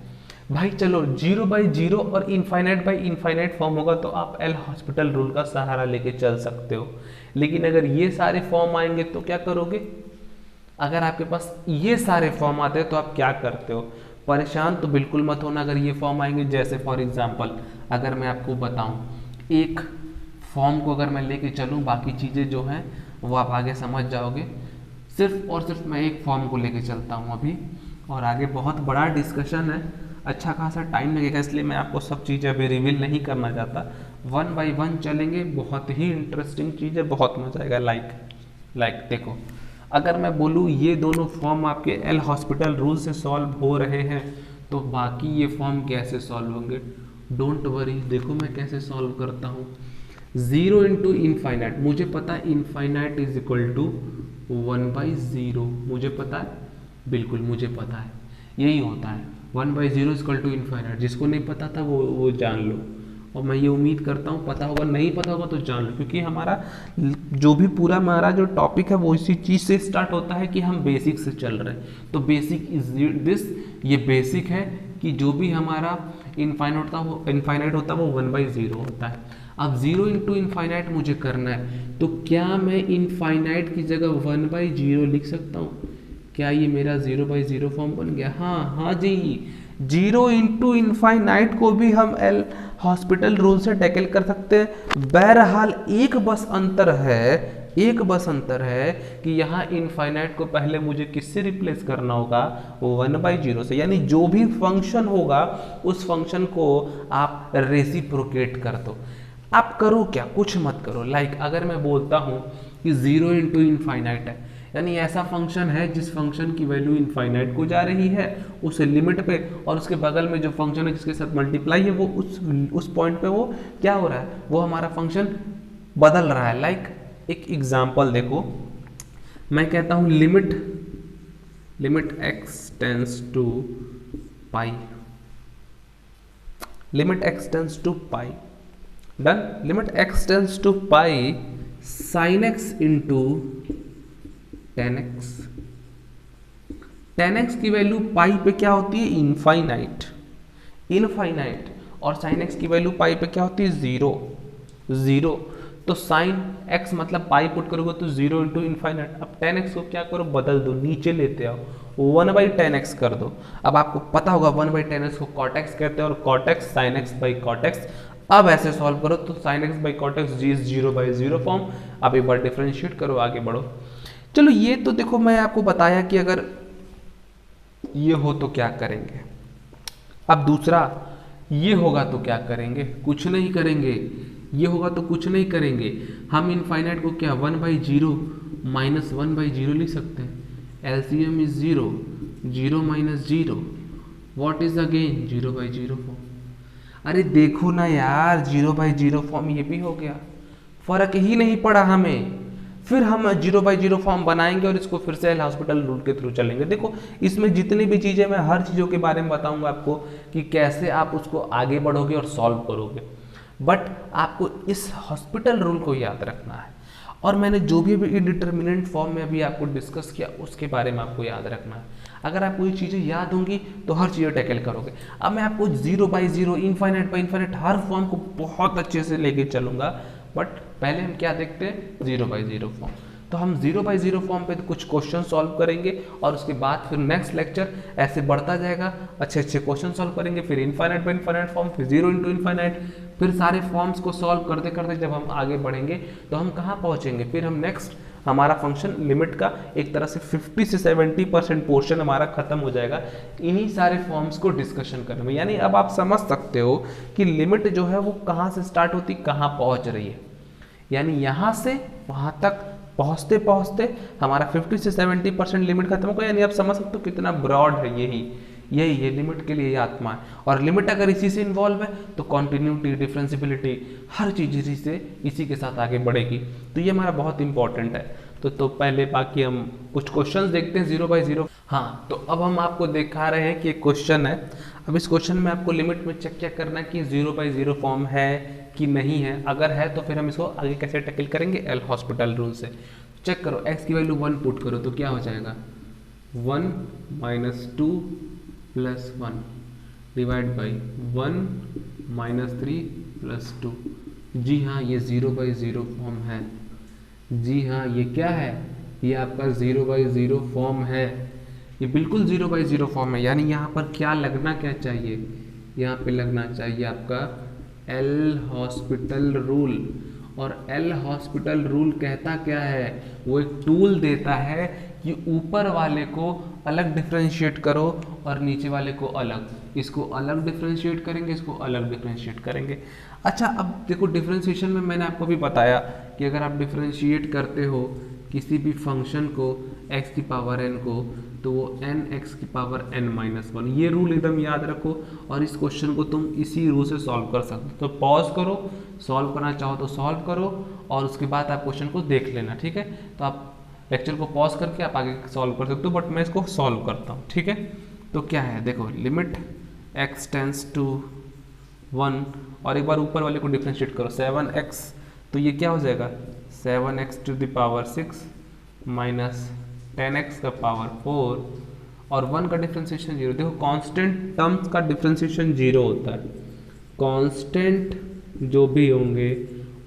भाई, चलो 0/0 और इनफाइनाइट बाय इनफाइनाइट फॉर्म होगा तो आप एल हॉस्पिटल रूल का सहारा लेके चल सकते हो। लेकिन अगर ये सारे फॉर्म आएंगे तो क्या करोगे? अगर आपके पास ये सारे फॉर्म आते हैं तो आप क्या करते हो? परेशान तो बिल्कुल मत होना अगर ये फॉर्म आएंगे। जैसे फॉर एग्जांपल अगर मैं आपको बताऊं, एक फॉर्म को अगर मैं लेके चलूं, बाकी चीज़ें जो हैं वो आप आगे समझ जाओगे। सिर्फ और सिर्फ मैं एक फॉर्म को लेके चलता हूं अभी, और आगे बहुत बड़ा डिस्कशन है, अच्छा खासा टाइम लगेगा, इसलिए मैं आपको सब चीज़ें अभी रिवील नहीं करना चाहता। 1 बाय 1 चलेंगे, बहुत ही इंटरेस्टिंग चीज़ है, बहुत मजा आएगा। लाइक देखो, अगर मैं बोलूँ ये दोनों फॉर्म आपके एल हॉस्पिटल रूल से सॉल्व हो रहे हैं तो बाकी ये फॉर्म कैसे सॉल्व होंगे? डोंट वरी, देखो मैं कैसे सॉल्व करता हूँ। 0 इंटू इनफाइनाइट, मुझे पता है इनफाइनाइट इज इक्वल टू 1/0, मुझे पता है, बिल्कुल मुझे पता है, यही होता है 1/0 इज इक्वल टू इनफाइनाइट। जिसको नहीं पता था वो जान लो, और मैं ये उम्मीद करता हूँ पता होगा, नहीं पता होगा तो जान लो, क्योंकि हमारा जो भी पूरा हमारा जो टॉपिक है वो इसी चीज़ से स्टार्ट होता है कि हम बेसिक से चल रहे हैं। तो बेसिक इज दिस, ये बेसिक है कि जो भी हमारा इनफाइनाइट होता है वो 1/0 होता है। अब 0 इंटू इनफाइनाइट मुझे करना है, तो क्या मैं इनफाइनाइट की जगह 1/0 लिख सकता हूँ? क्या ये मेरा 0/0 फॉर्म बन गया? हाँ जी, 0 इंटू इनफाइनाइट को भी हम एल हॉस्पिटल रूल से टैकल कर सकते हैं। बहरहाल एक बस अंतर है कि यहाँ इनफाइनाइट को पहले मुझे किससे रिप्लेस करना होगा? 1/0 से। यानी जो भी फंक्शन होगा उस फंक्शन को आप रेसिप्रोकेट कर दो। आप करो क्या? कुछ मत करो। लाइक अगर मैं बोलता हूँ कि 0 इंटू इनफाइनाइट है, यानी ऐसा फंक्शन है जिस फंक्शन की वैल्यू इनफाइनाइट को जा रही है उस लिमिट पे, और उसके बगल में जो फंक्शन है जिसके साथ मल्टीप्लाई है वो उस पॉइंट पे वो क्या हो रहा है? वो हमारा फंक्शन बदल रहा है। लाइक एक एग्जांपल देखो, मैं कहता हूँ limit x tends to pi, limit x tends to pi, done. Limit x tends to pi sine x into tan x की वैल्यू पाई पे क्या होती है? इनफाइनाइट। और साइन x की वैल्यू पाई पे क्या होती है? 0। तो साइन x मतलब पाई पुट करोगे तो 0 इंटू इनफाइनाइट। अब tan x को क्या करो? बदल दो, नीचे लेते आओ, 1/tan x कर दो। अब आपको पता होगा 1/tan x को cot x कहते हैं, और cot x sin x by cot x। अब ऐसे सॉल्व करो तो sin x by cot x is 0/0 form. अब एक बार डिफरेंशिएट करो, आगे बढ़ो। चलो ये तो देखो मैं आपको बताया कि अगर ये हो तो क्या करेंगे। अब दूसरा, ये होगा तो क्या करेंगे? कुछ नहीं करेंगे। ये होगा तो कुछ नहीं करेंगे। हम इनफाइनाइट को क्या 1/0 माइनस 1/0 लिख सकते हैं। LCM is 0 minus 0, what is again 0/0 form. अरे देखो ना यार, 0/0 फॉर्म ये भी हो गया, फर्क ही नहीं पड़ा हमें। फिर हम 0/0 फॉर्म बनाएंगे और इसको फिर से एल हॉस्पिटल रूल के थ्रू चलेंगे। देखो इसमें जितनी भी चीज़ें, मैं हर चीज़ों के बारे में बताऊंगा आपको कि कैसे आप उसको आगे बढ़ोगे और सॉल्व करोगे, बट आपको इस हॉस्पिटल रूल को याद रखना है। और मैंने जो भी अभी इनडिटरमिनेंट फॉर्म में अभी आपको डिस्कस किया उसके बारे में आपको याद रखना है। अगर आपको ये चीज़ें याद होंगी तो हर चीज़ें टैकल करोगे। अब मैं आपको 0/0 इनफाइनाइट बाय इनफाइनाइट हर फॉर्म को बहुत अच्छे से लेके चलूंगा, बट पहले हम क्या देखते हैं? 0/0 फॉर्म। तो हम 0/0 फॉर्म पे कुछ क्वेश्चन सॉल्व करेंगे और उसके बाद फिर नेक्स्ट लेक्चर ऐसे बढ़ता जाएगा, अच्छे क्वेश्चन सॉल्व करेंगे, फिर इनफाइनाइट बाय इनफाइनाइट फॉर्म, फिर 0 इंटू इनफाइनाइट, फिर सारे फॉर्म्स को सॉल्व करते करते जब हम आगे बढ़ेंगे तो हम कहाँ पहुँचेंगे? फिर हम नेक्स्ट हमारा फंक्शन लिमिट का एक तरह से 50 से 70% पोर्शन हमारा खत्म हो जाएगा इन्हीं सारे फॉर्म्स को डिस्कशन करने में। यानी अब आप समझ सकते हो कि लिमिट जो है वो कहाँ से स्टार्ट होती, कहाँ पहुँच रही है। यानी यहाँ से वहाँ तक पहुँचते पहुँचते हमारा 50 से 70% लिमिट खत्म होगा। यानी आप समझ सकते हो कितना ब्रॉड है यही लिमिट के लिए ये आत्मा है। और लिमिट अगर इसी से इन्वॉल्व है तो कॉन्टिन्यूटी, डिफरेंशिबिलिटी, हर चीज़ इसी के साथ आगे बढ़ेगी। तो ये हमारा बहुत इंपॉर्टेंट है। तो पहले बाकी हम कुछ क्वेश्चंस देखते हैं 0 बाई 0। हाँ, तो अब हम आपको दिखा रहे हैं कि एक क्वेश्चन है। अब इस क्वेश्चन में आपको लिमिट में चेक क्या करना है कि 0 बाई 0 फॉर्म है कि नहीं है। अगर है तो फिर हम इसको आगे कैसे टैकल करेंगे, एल हॉस्पिटल रूल से। चेक करो, x की वैल्यू 1 पुट करो तो क्या हो जाएगा, 1 minus 2 plus 1 divide by 1 minus 3 plus 2। जी हाँ, ये 0 बाई 0 फॉर्म है। जी हाँ, ये क्या है, ये आपका 0 बाई 0 फॉर्म है। ये बिल्कुल 0 बाई 0 फॉर्म है। यानी यहाँ पर क्या लगना क्या चाहिए, यहाँ पे लगना चाहिए आपका एल हॉस्पिटल रूल। और एल हॉस्पिटल रूल कहता क्या है, वो एक टूल देता है कि ऊपर वाले को अलग डिफ्रेंशिएट करो और नीचे वाले को अलग। इसको अलग डिफ्रेंशिएट करेंगे, इसको अलग डिफ्रेंशिएट करेंगे। अच्छा, अब देखो डिफ्रेंशिएशन में मैंने आपको भी बताया कि अगर आप डिफ्रेंशिएट करते हो किसी भी फंक्शन को x की पावर n को, तो वो n x की पावर n माइनस 1। ये रूल एकदम याद रखो और इस क्वेश्चन को तुम इसी रूल से सॉल्व कर सकते हो। तो पॉज करो, सॉल्व करना चाहो तो सॉल्व करो और उसके बाद आप क्वेश्चन को देख लेना, ठीक है। तो आप लेक्चर को पॉज करके आप आगे सॉल्व कर सकते हो, बट मैं इसको सॉल्व करता हूँ, ठीक है। तो क्या है, देखो लिमिट x टेंस टू 1 और एक बार ऊपर वाले को डिफ्रेंशिएट करो 7x, तो ये क्या हो जाएगा 7x to the power 6 minus 10x का पावर 4 और 1 का डिफ्रेंशिएशन 0। देखो कांस्टेंट टर्म्स का डिफ्रेंशिएशन 0 होता है। कांस्टेंट जो भी होंगे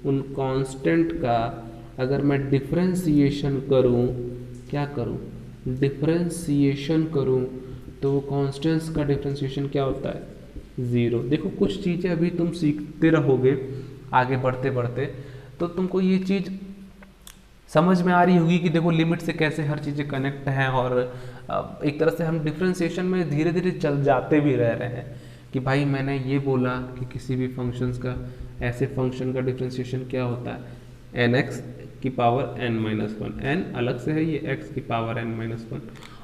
उन कांस्टेंट का अगर मैं डिफ्रेंशिएशन करूं, क्या करूं, डिफ्रेंशिएशन करूं, तो वो कांस्टेंट्स का डिफ्रेंशिएशन क्या होता है, 0। देखो कुछ चीज़ें अभी तुम सीखते रहोगे आगे बढ़ते बढ़ते, तो तुमको ये चीज़ समझ में आ रही होगी कि देखो लिमिट से कैसे हर चीज़ें कनेक्ट हैं। और एक तरह से हम डिफ्रेंशिएशन में धीरे धीरे चल जाते भी रह रहे हैं कि भाई मैंने ये बोला कि किसी भी फंक्शंस का, ऐसे फंक्शन का डिफ्रेंशिएशन क्या होता है, nx की पावर n माइनस 1, n अलग से है, ये x की पावर n माइनस 1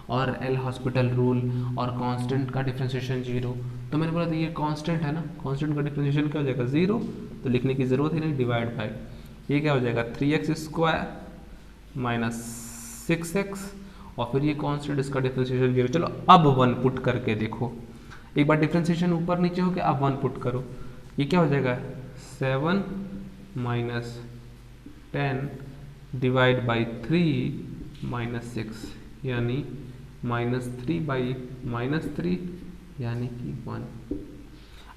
और एल हॉस्पिटल रूल और कांस्टेंट का डिफ्रेंशिएशन 0। तो मैंने बोला था ये कांस्टेंट है ना, कांस्टेंट का डिफ्रेंशिएशन क्या हो जाएगा 0, तो लिखने की ज़रूरत ही नहीं, डिवाइड बाई ये क्या हो जाएगा 3x स्क्वायर माइनस 6x और फिर ये कांस्टेंट, इसका डिफ्रेंशिएशन 0। चलो अब 1 पुट करके देखो, एक बार डिफ्रेंशिएशन ऊपर नीचे हो गया, अब 1 पुट करो, ये क्या हो जाएगा 7 माइनस 10 डिवाइड बाई 3 माइनस 6 यानी माइनस 3 बाई माइनस 3 यानी कि 1।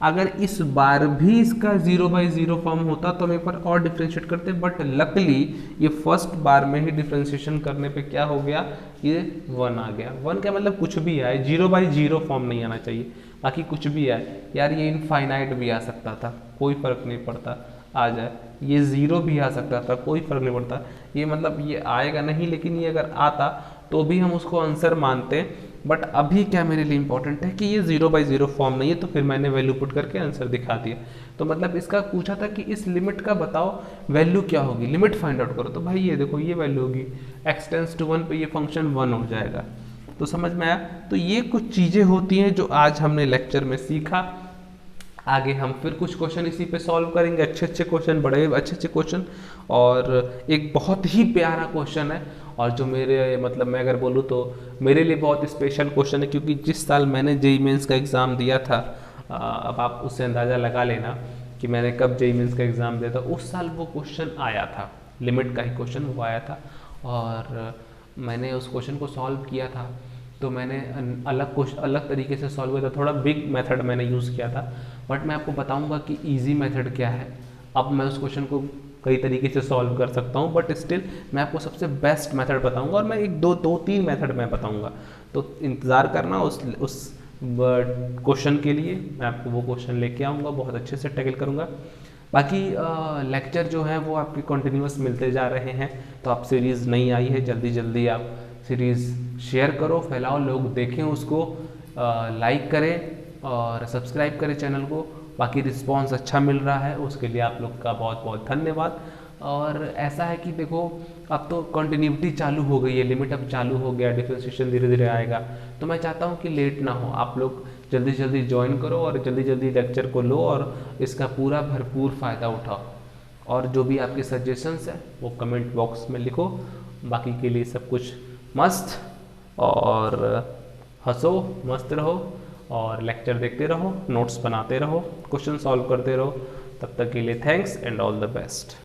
अगर इस बार भी इसका 0 बाई 0 फॉर्म होता तो हम एक बार और डिफ्रेंशिएट करते, बट लकली ये फर्स्ट बार में ही डिफ्रेंशिएशन करने पे क्या हो गया, ये 1 आ गया। 1 का मतलब कुछ भी आए, 0 बाई 0 फॉर्म नहीं आना चाहिए, बाकी कुछ भी आए। यार ये इनफाइनाइट भी आ सकता था, कोई फर्क नहीं पड़ता, आ जाए। ये 0 भी आ सकता था, कोई फर्क नहीं पड़ता। ये मतलब ये आएगा नहीं, लेकिन ये अगर आता तो भी हम उसको आंसर मानते। बट अभी क्या मेरे लिए इंपॉर्टेंट है कि ये 0 बाई 0 फॉर्म नहीं है, तो फिर मैंने वैल्यू पुट करके आंसर दिखा दिया। तो मतलब इसका पूछा था कि इस लिमिट का बताओ वैल्यू क्या होगी, लिमिट फाइंड आउट करो। तो भाई ये देखो ये वैल्यू होगी x टेंस टू 1 पे ये फंक्शन 1 हो जाएगा। तो समझ में आया। तो ये कुछ चीज़ें होती हैं जो आज हमने लेक्चर में सीखा। आगे हम फिर कुछ क्वेश्चन इसी पे सॉल्व करेंगे, अच्छे अच्छे क्वेश्चन, बड़े अच्छे अच्छे क्वेश्चन। और एक बहुत ही प्यारा क्वेश्चन है और जो मेरे मतलब मैं अगर बोलूँ तो मेरे लिए बहुत स्पेशल क्वेश्चन है, क्योंकि जिस साल मैंने जेईई मेंस का एग्ज़ाम दिया था, अब आप उससे अंदाज़ा लगा लेना कि मैंने कब जेईई मेंस का एग्ज़ाम दिया था। उस साल वो क्वेश्चन आया था, लिमिट का ही क्वेश्चन वो आया था और मैंने उस क्वेश्चन को सॉल्व किया था। तो मैंने अलग तरीके से सॉल्व किया था, थोड़ा बिग मेथड मैंने यूज़ किया था, बट मैं आपको बताऊंगा कि इजी मेथड क्या है। अब मैं उस क्वेश्चन को कई तरीके से सॉल्व कर सकता हूं, बट स्टिल मैं आपको सबसे बेस्ट मेथड बताऊंगा और मैं एक दो तीन मेथड मैं बताऊंगा। तो इंतज़ार करना उस क्वेश्चन के लिए। मैं आपको वो क्वेश्चन लेके आऊँगा, बहुत अच्छे से टैकल करूँगा। बाकी लेक्चर जो है वो आपके कंटिन्यूस मिलते जा रहे हैं। तो आप सीरीज़ नई आई है, जल्दी जल्दी आप सीरीज़ शेयर करो, फैलाओ, लोग देखें उसको, लाइक करें और सब्सक्राइब करें चैनल को। बाकी रिस्पांस अच्छा मिल रहा है, उसके लिए आप लोग का बहुत बहुत धन्यवाद। और ऐसा है कि देखो अब तो कंटिन्यूटी चालू हो गई है, लिमिट अब चालू हो गया, डिफरेंशिएशन धीरे धीरे आएगा। तो मैं चाहता हूँ कि लेट ना हो, आप लोग जल्दी जल्दी ज्वाइन करो और जल्दी जल्दी लेक्चर को लो और इसका पूरा भरपूर फ़ायदा उठाओ। और जो भी आपके सजेशंस हैं वो कमेंट बॉक्स में लिखो। बाकी के लिए सब कुछ मस्त, और हंसो, मस्त रहो और लेक्चर देखते रहो, नोट्स बनाते रहो, क्वेश्चन सॉल्व करते रहो। तब तक के लिए thanks and all the best.